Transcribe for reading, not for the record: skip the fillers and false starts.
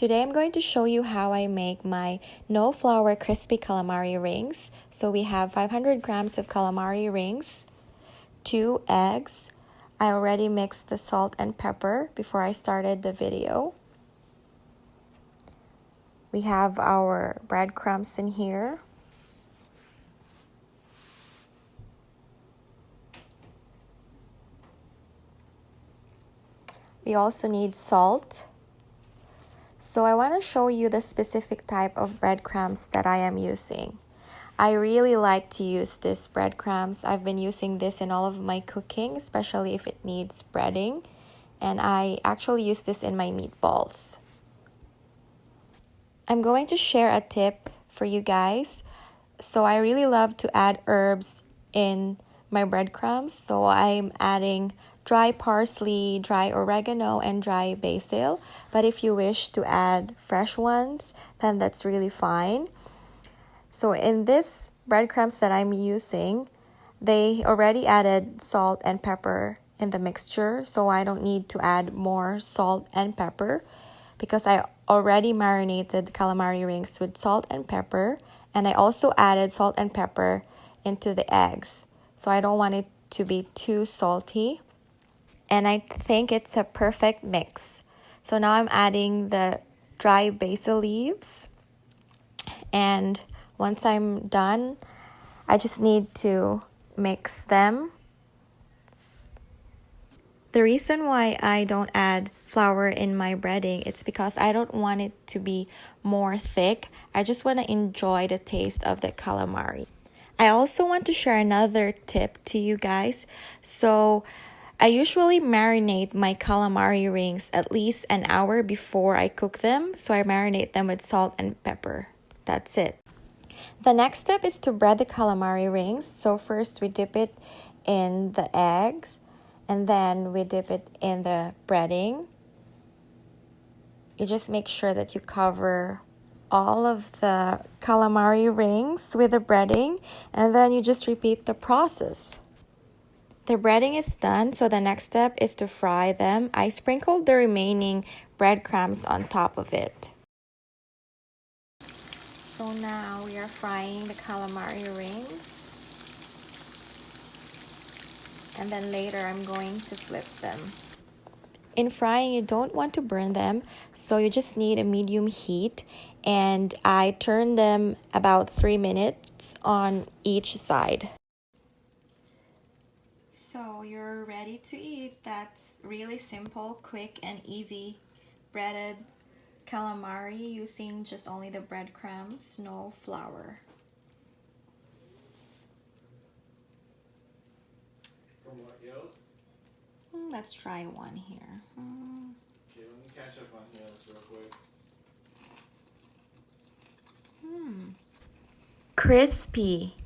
today I'm going to show you how I make my no flour crispy calamari rings. So we have 500 grams of calamari rings, 2 eggs. I already mixed the salt and pepper before I started the video. We have our breadcrumbs in here. We also need salt. So I want to show you the specific type of breadcrumbs that I am using. I really like to use this breadcrumbs. I've been using this in all of my cooking, especially if it needs breading. And I actually use this in my meatballs. I'm going to share a tip for you guys. So I really love to add herbs in my breadcrumbs. So I'm adding dry parsley, dry oregano, and dry basil. But if you wish to add fresh ones, then that's really fine. So in this breadcrumbs that I'm using, they already added salt and pepper in the mixture. So I don't need to add more salt and pepper because I already marinated the calamari rings with salt and pepper. And I also added salt and pepper into the eggs. So I don't want it to be too salty. And I think it's a perfect mix. So now I'm adding the dry basil leaves. And once I'm done, I just need to mix them. The reason why I don't add flour in my breading, it's because I don't want it to be more thick. I just want to enjoy the taste of the calamari. I also want to share another tip to you guys. So I usually marinate my calamari rings at least an hour before I cook them. So I marinate them with salt and pepper. That's it. The next step is to bread the calamari rings. So first we dip it in the eggs and then we dip it in the breading. You just make sure that you cover all of the calamari rings with the breading and then you just repeat the process. The breading is done, so the next step is to fry them. I sprinkled the remaining breadcrumbs on top of it. So now we are frying the calamari rings. And then later I'm going to flip them. In frying, you don't want to burn them, so you just need a medium heat. And I turn them about 3 minutes on each side. So you're ready to eat. That's really simple, quick, and easy breaded calamari using just only the breadcrumbs, no flour. From what yield? Let's try one here. Okay, let me catch up on yields real quick. Crispy.